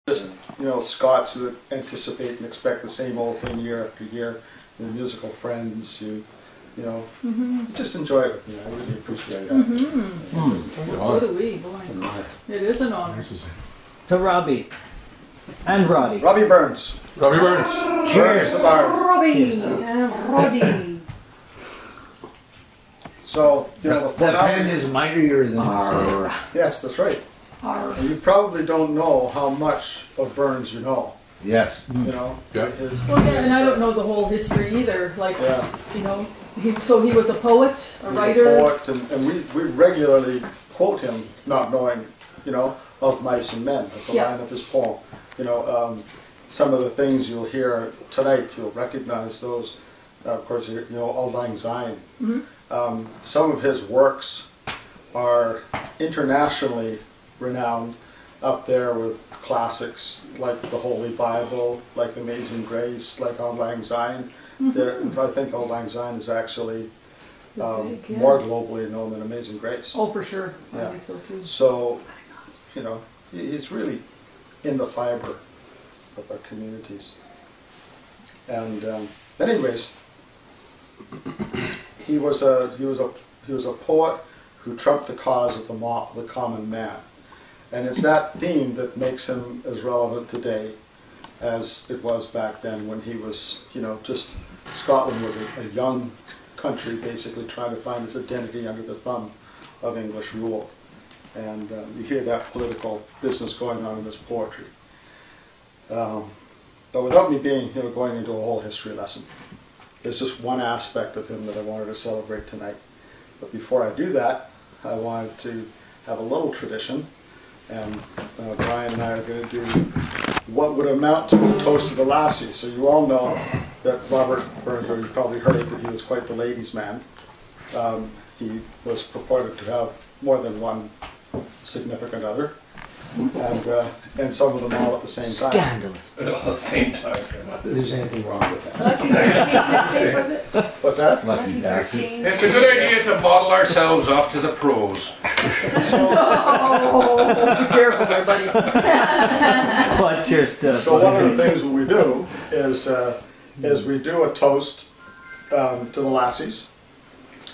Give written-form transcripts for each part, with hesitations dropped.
Just, you know, Scots who anticipate and expect the same old thing year after year. Your musical friends, you know, just enjoy it with me. I really appreciate that. So do we, boy. It is an honor. To Robbie and Roddy. Robbie Burns. Robbie Burns. Cheers. Robbie and Roddy. So, you know, the pen is mightier than Arr. yes, that's right. Arr. And you probably don't know how much of Burns you know. Yes. You know? Yeah. Well, yeah, and I don't know the whole history either. Like, Yeah. you know, so he was a poet, a writer. Poet, and we regularly quote him, not knowing, you know, of mice and men. That's a line of his poem. You know, some of the things you'll hear tonight, you'll recognize those. Of course, you know, Auld Lang Syne. Some of his works are internationally renowned, up there with classics like the Holy Bible, like Amazing Grace, like Auld Lang Syne. I think Auld Lang Syne is actually more globally known than Amazing Grace. Oh, for sure. Yeah. I think so too. So, you know, he's really in the fiber of our communities. And anyways, he was a poet who trumped the cause of the common man. And it's that theme that makes him as relevant today as it was back then when he was, you know, just Scotland was a young country basically trying to find its identity under the thumb of English rule. And you hear that political business going on in his poetry. But without me being, you know, going into a whole history lesson, there's just one aspect of him that I wanted to celebrate tonight. But before I do that, I wanted to have a little tradition. And Brian and I are going to do what would amount to a toast to the lassie. So you all know that Robert Burns, or you've probably heard that he was quite the ladies' man. He was purported to have more than one significant other, and some of them all at the same time. Scandalous. At the same time. If there's anything wrong with that. Lucky 13, was it? What's that? Lucky bastard. It's a good idea to model ourselves off to the pros. Oh, be careful there, buddy. What's your stuff? So one of the things we do is we do a toast to the lassies,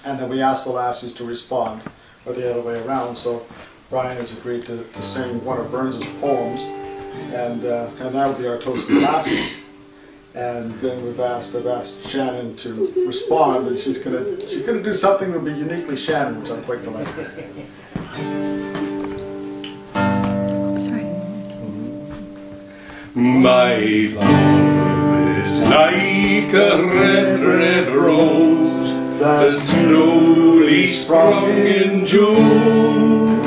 and then we ask the lassies to respond, or the other way around. So Brian has agreed to sing one of Burns's poems, and that would be our toast to the lassies. And then I've asked Shannon to respond, and she's gonna do something that will be uniquely Shannon, which I'm quite delighted with. My love is like a red, red rose that's newly sprung in June.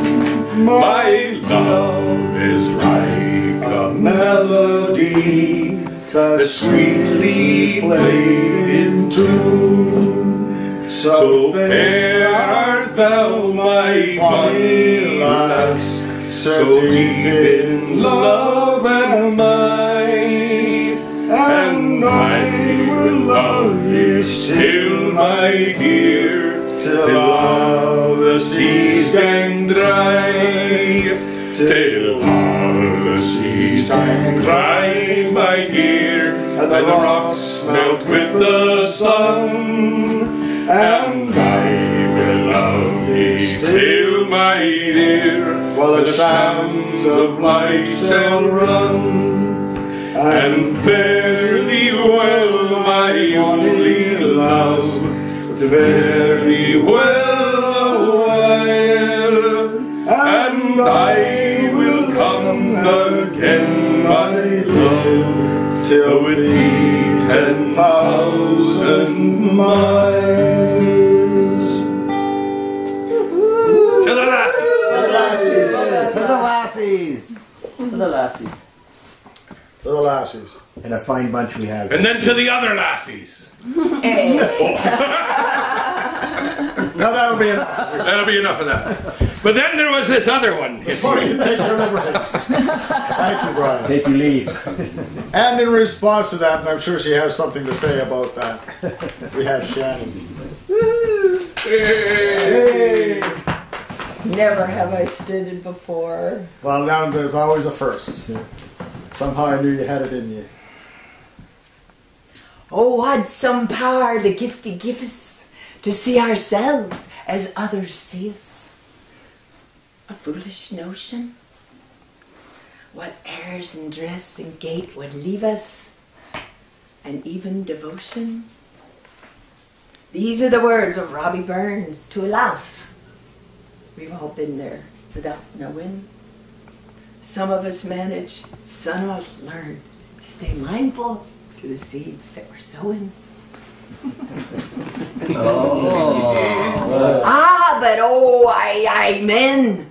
My love is like a melody that's sweetly played in tune. So fair art thou, my bonny lass, so deep in love am I, and I will love you still, my dear, till all the seas gang dry, till all the seas gang dry, my dear, and the rocks melt with the sun, and I will love thee still, my dear, while the sands of life shall run, and fare thee well, my only love, fare thee well a while, and I will come again, my love, till it be 10,000 miles. To the lassies! To the lassies! To the lassies. To the lassies. And a fine bunch we have. And then to the other lassies. Now that'll be enough. That'll be enough of that. But then there was this other one. Before you take your liberties. Thank you, Brian. Take your leave. And in response to that, and I'm sure she has something to say about that, we have Shannon. Hey. Never have I stood before. Well, now there's always a first. Somehow I knew you had it in you. Oh, what some power the gifty give us to see ourselves as others see us. A foolish notion. What airs and dress and gait would leave us, and even devotion. These are the words of Robbie Burns to a louse. We've all been there without knowing. Some of us manage, some of us learn to stay mindful to the seeds that we're sowing. But I men.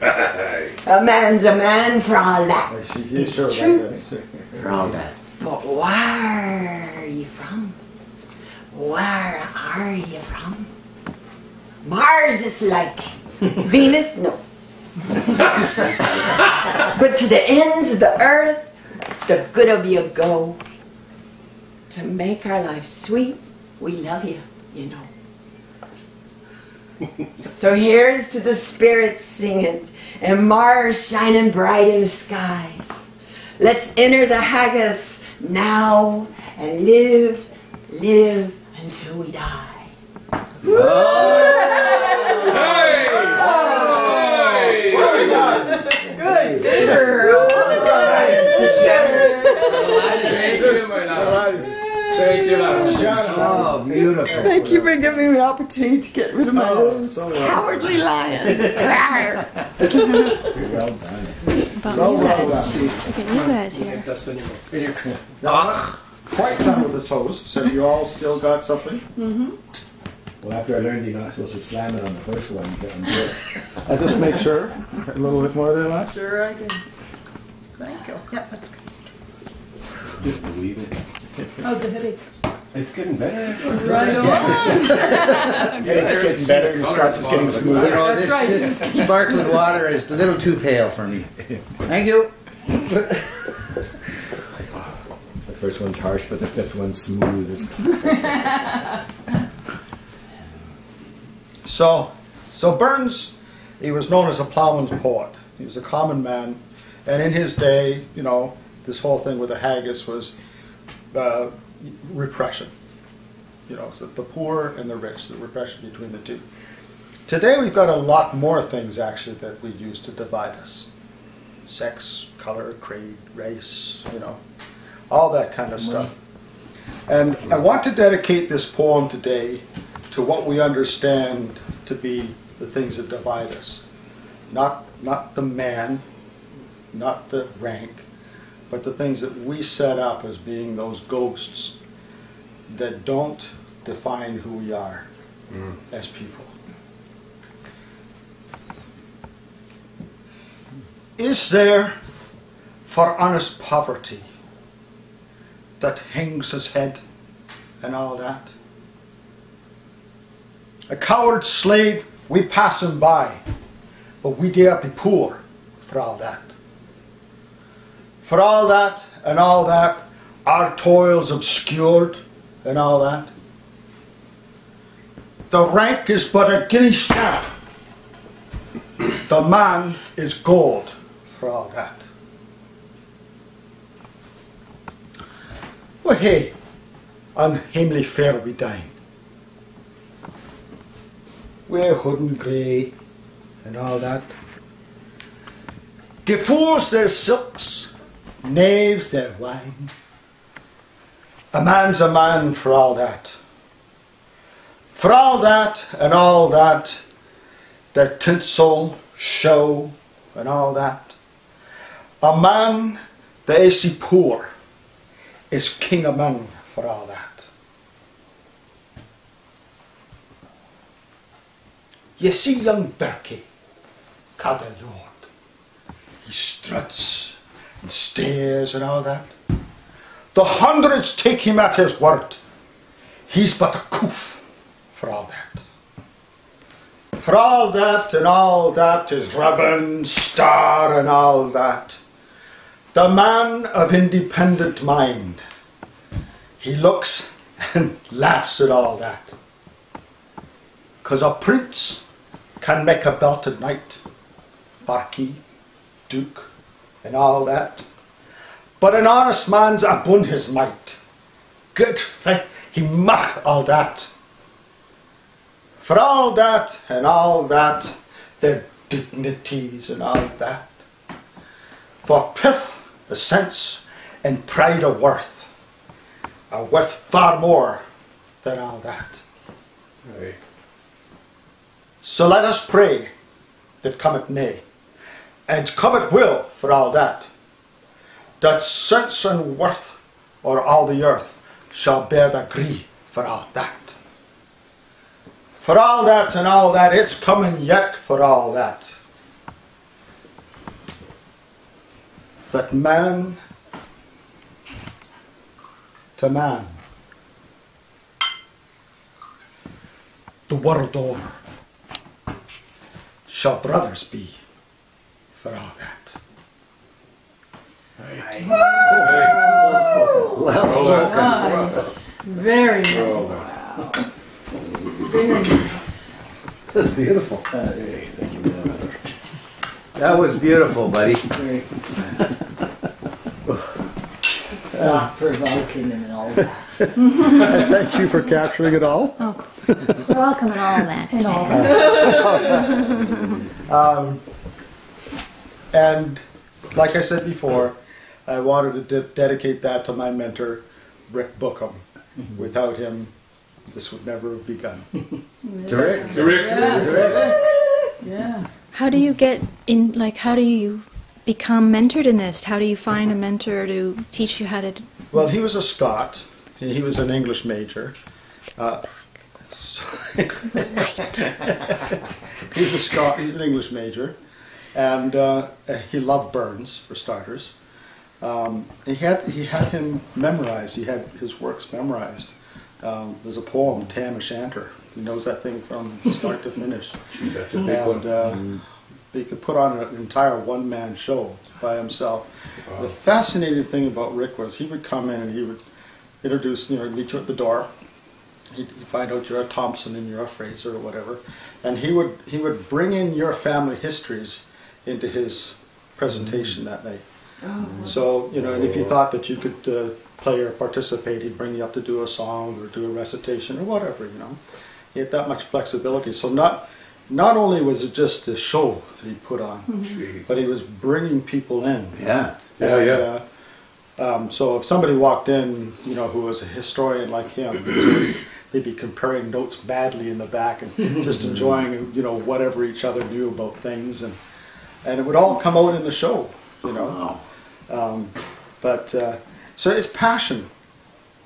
A man's a man for all that. It's Sure, true. that's it. For all that. But where are you from? Where are you from? Mars is like. Venus, no. But to the ends of the earth, the good of you go. To make our lives sweet, we love you, you know. So here's to the spirits singing and Mars shining bright in the skies. Let's enter the haggis now and live until we die. Good girl. Thank you, my love. Thank you, love. Oh, beautiful. Thank you for giving me the opportunity to get rid of my little So well, cowardly lion. Well done. so well done. Look at you guys here. Dust anymore. In here. Now, quite done with the toast, so you all still got something? Well, after I learned you're not supposed to slam it on the first one, you can do it. I just make sure. A little bit more there, last. Sure, I can. Thank you. Yep, that's good. Just believe it. How's the headache? It's getting better. Right on. Yeah, it's getting better. Your scotch is getting You smoother. know, That's right. this sparkling water is a little too pale for me. Thank you. The first one's harsh, but the fifth one's smooth. So Burns, he was known as a plowman's poet. He was a common man, and in his day, you know, this whole thing with the haggis was repression. You know, so the poor and the rich, the repression between the two. Today we've got a lot more things actually that we use to divide us. Sex, color, creed, race, you know, all that kind of stuff. And I want to dedicate this poem today to what we understand to be the things that divide us. Not the man, not the rank, but the things that we set up as being those ghosts that don't define who we are as people. Is there for honest poverty that hangs his head and all that? A coward slave, we pass him by, but we dare be poor for all that. For all that and all that, our toils obscured and all that. The rank is but a guinea stamp. The man is gold for all that. Well, hey, unhamely fair we dine. Wear hood and grey and all that. Give fools their silks, knaves their wine. A man's a man for all that. For all that and all that, their tinsel, show and all that. A man that is he poor is king of men for all that. You see young Berkey, God the Lord, he struts and stares and all that. The hundreds take him at his word. He's but a coof for all that. For all that and all that is ribbon, star and all that. The man of independent mind, he looks and laughs at all that. 'Cause a prince can make a belted knight, marquis, duke and all that. But an honest man's abun his might. Good faith, he mach all that. For all that and all that, their dignities and all that. For pith, the sense, and pride of worth are worth far more than all that. Aye. So let us pray that come it may, and come it will for all that, that sense and worth o'er all the earth shall bear the gree for all that. For all that and all that, it's coming yet for all that. That man to man, the world over, shall brothers be for all that. Nice. Very nice. Very nice. That's beautiful. Hey, thank you, man. That was beautiful, buddy. Not provoking and all that. Thank you for capturing it all. You're welcome and all that. And all that. And like I said before, I wanted to dedicate that to my mentor, Rick Bookham. Without him, this would never have begun. Terrific. Yeah. How do you get in, like, how do you become mentored in this? How do you find a mentor to teach you how to... Well, he was a Scot. He was an English major. He's a Scot. He's an English major, and he loved Burns for starters. He had him memorized. He had his works memorized. There's a poem, Tam O'Shanter. He knows that thing from start to finish. Jeez, that's a big one. He could put on an entire one-man show by himself. Wow. The fascinating thing about Rick was he would come in and he would introduce, meet you at the door. He'd find out you're a Thompson and you're a Fraser or whatever, and he would bring in your family histories into his presentation that night. So, and if you thought that you could play or participate, he'd bring you up to do a song or do a recitation or whatever, He had that much flexibility. So not only was it just a show that he put on, but he was bringing people in. Yeah. So if somebody walked in, who was a historian like him, they'd be comparing notes badly in the back and just enjoying, whatever each other knew about things. And it would all come out in the show, So it's passion.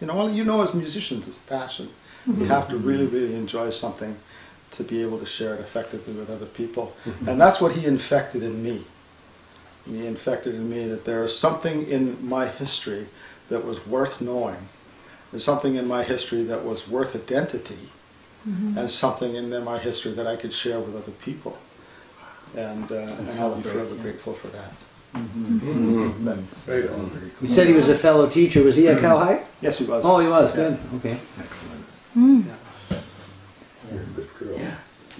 As musicians, it's passion. You have to really, really enjoy something to be able to share it effectively with other people. And that's what he infected in me. He infected in me that there is something in my history that was worth knowing. There's something in my history that was worth identity. And something in my history that I could share with other people. And I'll be forever grateful for that. You said he was a fellow teacher. Was he at Cal High? Yes, he was. Oh, he was. Good. Okay. Excellent. Yeah. You're a good girl. You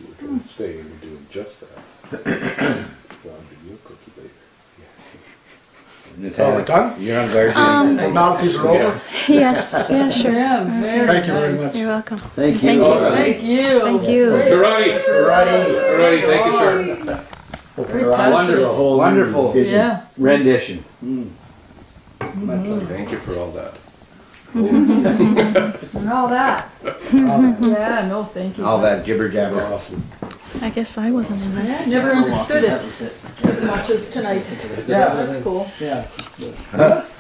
were trying to stay and you're doing just that. Well, I'll give you a cookie later. Yes. So we're done? You're on guard. Formalities are over. Yes, yeah, sure. Yeah, very Thank you very nice. much. You're welcome. Thank you. Thank you. Thank you. Thank you. Sir Roddy. Roddy, thank you, sir. Very passionate. Wonderful Yeah. rendition. My pleasure. Thank you for all that. And all that. Yeah, no, thank you. All that jibber jabber. Awesome. I guess I wasn't in Yeah, this. never understood That it was it. as much as tonight. Yeah. That's cool. Yeah.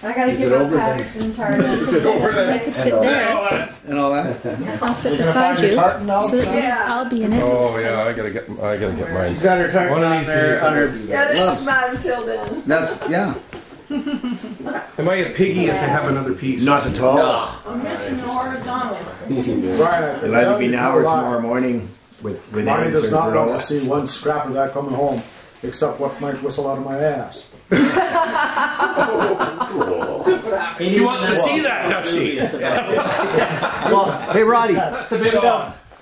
I gotta give up Patterson tartan. Is it over I then? could sit there. And all that. I'll sit You're gonna beside find your you. tartan now? So I'll be in it. Oh yeah, I gotta get mine. She's got her tartan One of on these there. days On I'll her. do Yeah, that. this is not until then. That's yeah. Am I a piggy if I have another piece? Not at all. I'm missing the horizontal. Brian, It'll either be now or tomorrow morning with Mine eggs does or not want to granola. see one scrap of that coming home, except what might whistle out of my ass. She wants to see that, does she? Well, Hey, Roddy.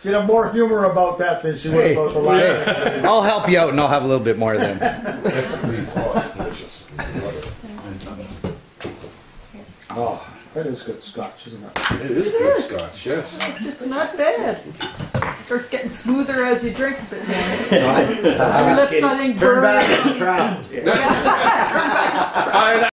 she'd have more humor about that than she would about the line. I'll help you out, and I'll have a little bit more then. Yes, please. Oh, it's delicious. Love it. Oh, that is good scotch, isn't it? It is good scotch, yes. It's not bad. It starts getting smoother as you drink a bit more. I was Your lips, kidding. I think, Turn burn. back on the trap. Yeah, turn back. I